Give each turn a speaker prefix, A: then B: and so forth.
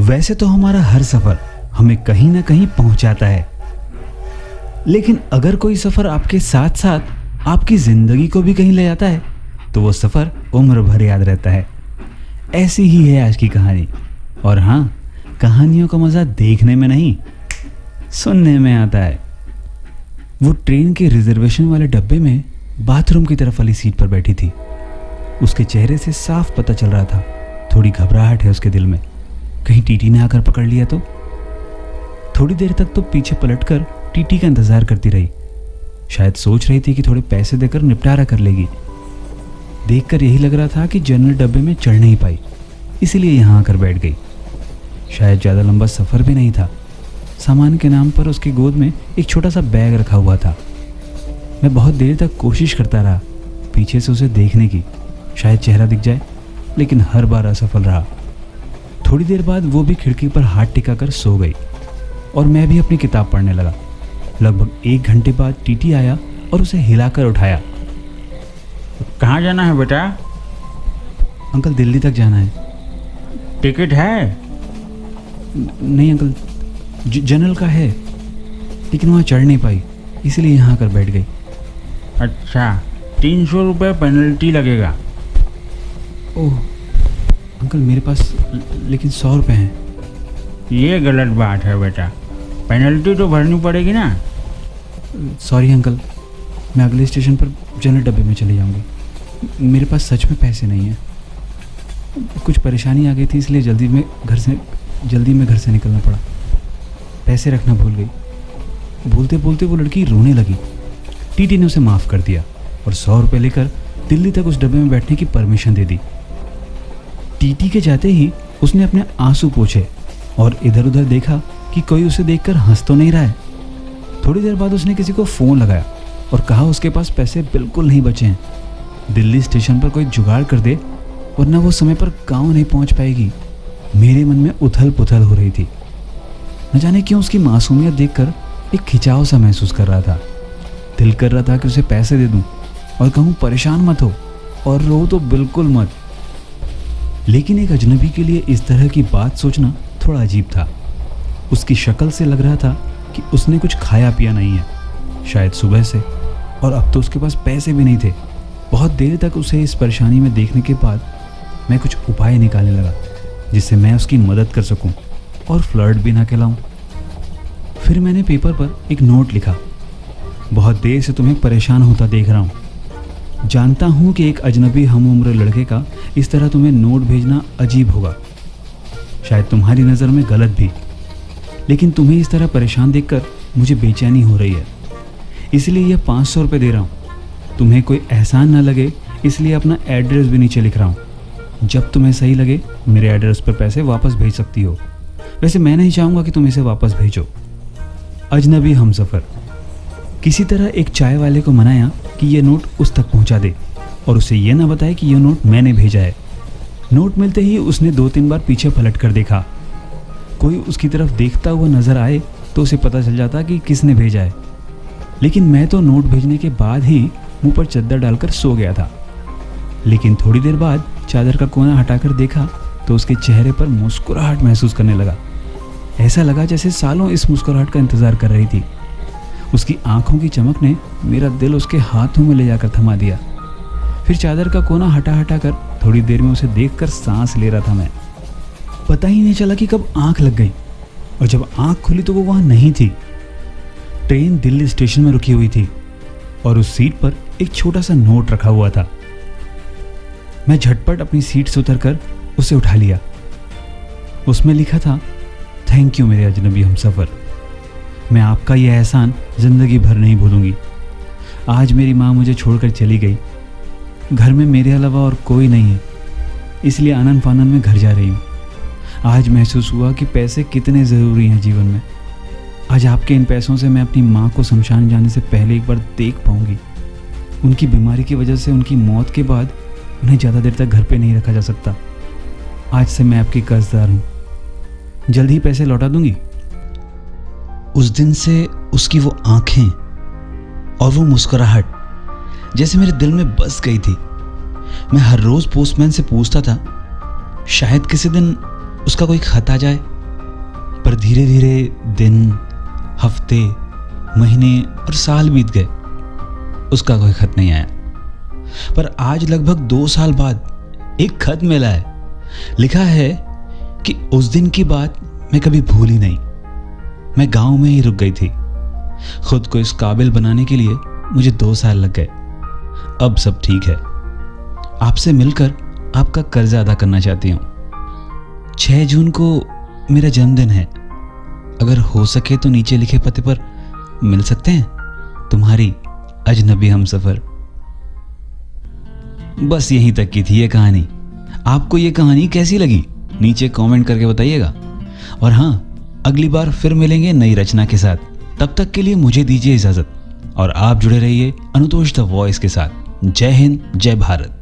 A: वैसे तो हमारा हर सफ़र हमें कहीं ना कहीं पहुंचाता है, लेकिन अगर कोई सफ़र आपके साथ साथ आपकी ज़िंदगी को भी कहीं ले जाता है तो वो सफ़र उम्र भर याद रहता है। ऐसी ही है आज की कहानी। और हाँ, कहानियों का मज़ा देखने में नहीं, सुनने में आता है। वो ट्रेन के रिजर्वेशन वाले डब्बे में बाथरूम की तरफ वाली सीट पर बैठी थी। उसके चेहरे से साफ पता चल रहा था थोड़ी घबराहट है उसके दिल में, कहीं टीटी ने आकर पकड़ लिया तो। थोड़ी देर तक तो पीछे पलटकर टीटी का इंतजार करती रही। शायद सोच रही थी कि थोड़े पैसे देकर निपटारा कर लेगी। देखकर यही लग रहा था कि जनरल डब्बे में चढ़ नहीं पाई, इसीलिए यहाँ आकर बैठ गई। शायद ज़्यादा लंबा सफ़र भी नहीं था। सामान के नाम पर उसकी गोद में एक छोटा सा बैग रखा हुआ था। मैं बहुत देर तक कोशिश करता रहा पीछे से उसे देखने की, शायद चेहरा दिख जाए, लेकिन हर बार असफल रहा। थोड़ी देर बाद वो भी खिड़की पर हाथ टिकाकर सो गई और मैं भी अपनी किताब पढ़ने लगा। लगभग 1 घंटे बाद टीटी आया और उसे हिलाकर उठाया।
B: कहाँ जाना है बेटा?
A: अंकल, दिल्ली तक जाना है।
B: टिकट है?
A: नहीं अंकल, जनरल का है, लेकिन वहाँ चढ़ नहीं पाई, इसीलिए यहाँ आकर बैठ गई।
B: अच्छा, 300 रुपये पेनल्टी लगेगा।
A: ओह अंकल, मेरे पास लेकिन 100 रुपये हैं।
B: ये गलत बात है बेटा, पेनल्टी तो भरनी पड़ेगी ना।
A: सॉरी अंकल, मैं अगले स्टेशन पर जनरल डब्बे में चली जाऊंगी। मेरे पास सच में पैसे नहीं हैं। कुछ परेशानी आ गई थी, इसलिए जल्दी में घर से निकलना पड़ा। पैसे रखना भूल गई। बोलते बोलते वो लड़की रोने लगी। टीटी ने उसे माफ़ कर दिया और 100 रुपये लेकर दिल्ली तक उस डब्बे में बैठने की परमिशन दे दी। टीटी के जाते ही उसने अपने आंसू पोंछे और इधर उधर देखा कि कोई उसे देखकर हंस तो नहीं रहा है। थोड़ी देर बाद उसने किसी को फ़ोन लगाया और कहा उसके पास पैसे बिल्कुल नहीं बचे हैं। दिल्ली स्टेशन पर कोई जुगाड़ कर दे, वरना वो समय पर गांव नहीं पहुंच पाएगी। मेरे मन में उथल पुथल हो रही थी। न जाने क्यों उसकी मासूमियत देखकर एक खिंचाव सा महसूस कर रहा था। दिल कर रहा था कि उसे पैसे दे दूं और कहूं परेशान मत हो और रो तो बिल्कुल मत। लेकिन एक अजनबी के लिए इस तरह की बात सोचना थोड़ा अजीब था। उसकी शक्ल से लग रहा था कि उसने कुछ खाया पिया नहीं है, शायद सुबह से, और अब तो उसके पास पैसे भी नहीं थे। बहुत देर तक उसे इस परेशानी में देखने के बाद मैं कुछ उपाय निकालने लगा जिससे मैं उसकी मदद कर सकूं और फ्लर्ट भी ना कहलाऊं। फिर मैंने पेपर पर एक नोट लिखा। बहुत देर से तुम्हें परेशान होता देख रहा हूं। जानता हूं कि एक अजनबी हम उम्र लड़के का इस तरह तुम्हें नोट भेजना अजीब होगा, शायद तुम्हारी नज़र में गलत भी, लेकिन तुम्हें इस तरह परेशान देखकर मुझे बेचैनी हो रही है, इसलिए यह 500 रुपये दे रहा हूँ। तुम्हें कोई एहसान ना लगे इसलिए अपना एड्रेस भी नीचे लिख रहा हूँ। जब तुम्हें सही लगे मेरे एड्रेस पर पैसे वापस भेज सकती हो। वैसे मैं नहीं चाहूँगा कि तुम इसे वापस भेजो। अजनबी हमसफ़र। किसी तरह एक चाय वाले को मनाया कि यह नोट उस तक पहुँचा दे और उसे यह ना बताए कि यह नोट मैंने भेजा है। नोट मिलते ही उसने 2-3 बार पीछे पलट कर देखा। कोई उसकी तरफ देखता हुआ नजर आए तो उसे पता चल जाता कि किसने भेजा है। लेकिन मैं तो नोट भेजने के बाद ही मुंह पर चादर डालकर सो गया था। लेकिन थोड़ी देर बाद चादर का कोना हटाकर देखा तो उसके चेहरे पर मुस्कुराहट महसूस करने लगा। ऐसा लगा जैसे सालों इस मुस्कुराहट का इंतजार कर रही थी। उसकी आंखों की चमक ने मेरा दिल उसके हाथों में ले जाकर थमा दिया। फिर चादर का कोना हटा कर थोड़ी देर में उसे देखकर सांस ले रहा था मैं। पता ही नहीं चला कि कब आंख लग गई, और जब आंख खुली तो वो वहां नहीं थी। ट्रेन दिल्ली स्टेशन में रुकी हुई थी और उस सीट पर एक छोटा सा नोट रखा हुआ था। मैं झटपट अपनी सीट से उतरकर उसे उठा लिया। उसमें लिखा था, थैंक यू मेरे अजनबी हमसफ़र। मैं आपका यह एहसान ज़िंदगी भर नहीं भूलूंगी। आज मेरी माँ मुझे छोड़कर चली गई। घर में मेरे अलावा और कोई नहीं है, इसलिए आनन फानन में घर जा रही हूँ। आज महसूस हुआ कि पैसे कितने ज़रूरी हैं जीवन में। आज आपके इन पैसों से मैं अपनी माँ को शमशान जाने से पहले एक बार देख पाऊँगी। उनकी बीमारी की वजह से उनकी मौत के बाद उन्हें ज़्यादा देर तक घर पे नहीं रखा जा सकता। आज से मैं आपकी कर्जदार हूँ, जल्द ही पैसे लौटा दूंगी। उस दिन से उसकी वो आंखें और वो मुस्कुराहट जैसे मेरे दिल में बस गई थी। मैं हर रोज़ पोस्टमैन से पूछता था, शायद किसी दिन उसका कोई खत आ जाए। पर धीरे धीरे दिन, हफ्ते, महीने और साल बीत गए, उसका कोई खत नहीं आया। पर आज लगभग 2 साल बाद एक खत मिला है। लिखा है कि उस दिन की बात मैं कभी भूली नहीं। मैं गांव में ही रुक गई थी। खुद को इस काबिल बनाने के लिए मुझे 2 साल लग गए। अब सब ठीक है। आपसे मिलकर आपका कर्जा अदा करना चाहती हूँ। 6 जून को मेरा जन्मदिन है। अगर हो सके तो नीचे लिखे पते पर मिल सकते हैं। तुम्हारी अजनबी हमसफर। बस यहीं तक की थी ये कहानी। आपको ये कहानी कैसी लगी नीचे कमेंट करके बताइएगा। और हाँ, अगली बार फिर मिलेंगे नई रचना के साथ। तब तक के लिए मुझे दीजिए इजाजत और आप जुड़े रहिए अनुतोष द वॉइस के साथ। जय हिंद, जय भारत।